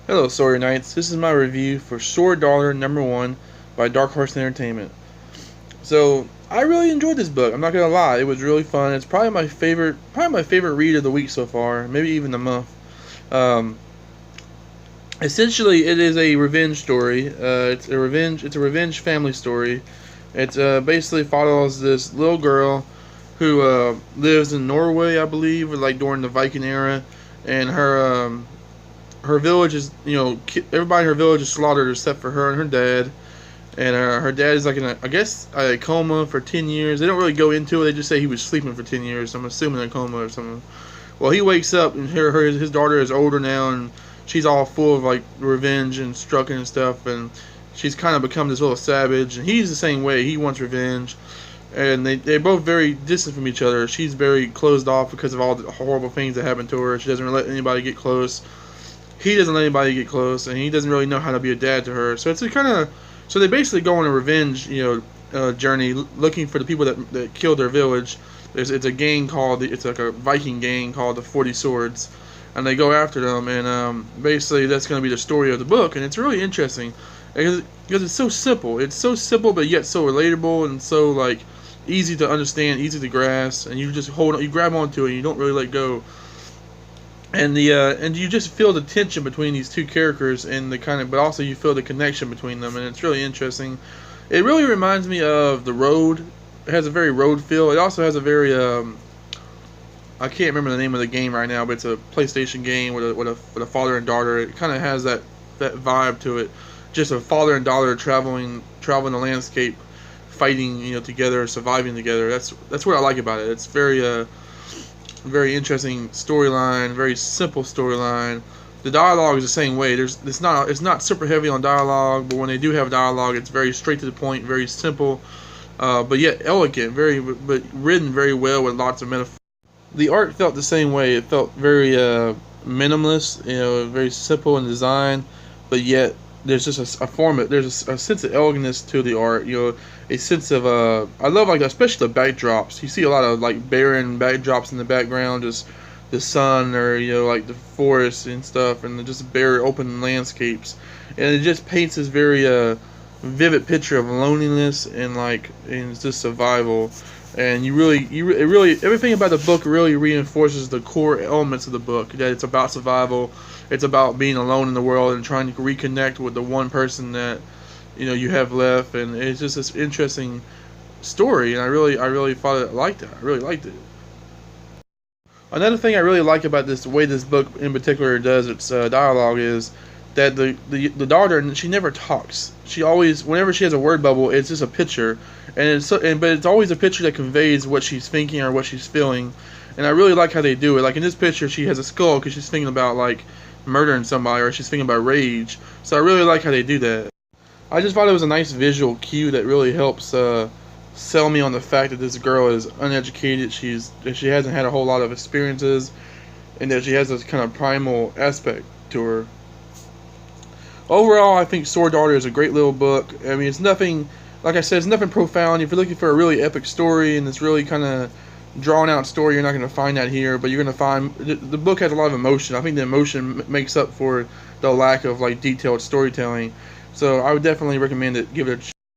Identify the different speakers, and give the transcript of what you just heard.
Speaker 1: Hello, Sawyer Knights. This is my review for Sword Dollar #1 by Dark Horse Entertainment. So I really enjoyed this book. I'm not gonna lie, it was really fun. It's probably my favorite read of the week so far, maybe even the month. Um, Essentially, it is a revenge story. It's a revenge family story. It basically follows this little girl who lives in Norway, I believe, like during the Viking era, and her village is, everybody in her village is slaughtered except for her and her dad. And her dad is like in I guess a coma for 10 years. They don't really go into it. They just say he was sleeping for 10 years. So I'm assuming a coma or something. Well, he wakes up and his daughter is older now, and she's all full of like revenge and struggling and stuff. And she's kind of become this little savage. And he's the same way. He wants revenge. And they're both very distant from each other. She's very closed off because of all the horrible things that happened to her. She doesn't let anybody get close. He doesn't let anybody get close, and he doesn't really know how to be a dad to her. So it's a kind of so they basically go on a revenge, journey looking for the people that killed their village. It's a gang called it's like a Viking gang called the 40 Swords, and they go after them. And basically that's going to be the story of the book, and it's really interesting because it's so simple. It's so simple, but yet so relatable and so like easy to understand, easy to grasp, and you just you grab onto it, and you don't really let go. And you just feel the tension between these two characters, and but also you feel the connection between them, and it's really interesting. It really reminds me of The Road. It has a very Road feel. It also has a very I can't remember the name of the game right now, but it's a PlayStation game with a father and daughter. It kind of has that vibe to it. Just a father and daughter traveling the landscape, fighting together, surviving together. That's what I like about it. It's very interesting storyline, very simple storyline. The dialogue is the same way. It's not super heavy on dialogue, but when they do have dialogue, it's very straight to the point, very simple, but yet elegant, but written very well with lots of metaphors. The art felt the same way. It felt very minimalist, very simple in design, but yet there's just a form. There's a sense of elegance to the art. A sense of I love like especially the backdrops. You see a lot of like barren backdrops in the background, just the sun or like the forest and stuff, and just bare open landscapes, and it just paints this very vivid picture of loneliness and just survival. And it really everything about the book really reinforces the core elements of the book, that it's about survival. It's about being alone in the world and trying to reconnect with the one person that you have left. And it's just this interesting story, and I really thought it liked it. I really liked it. Another thing I really like about this, the way this book in particular does its dialogue, is that the daughter, she never talks. She always, whenever she has a word bubble, it's just a picture, but it's always a picture that conveys what she's thinking or what she's feeling. And I really like how they do it. Like in this picture, she has a skull because she's thinking about like murdering somebody, or she's thinking about rage. So I really like how they do that. I just thought it was a nice visual cue that really helps sell me on the fact that this girl is uneducated. She hasn't had a whole lot of experiences, and that she has this kind of primal aspect to her. Overall, I think Sword Daughter is a great little book. I mean, it's nothing, like I said, it's nothing profound. If you're looking for a really epic story and this really kind of drawn out story, you're not going to find that here. But you're going to find the book has a lot of emotion. I think the emotion makes up for the lack of like detailed storytelling. So I would definitely recommend it. Give it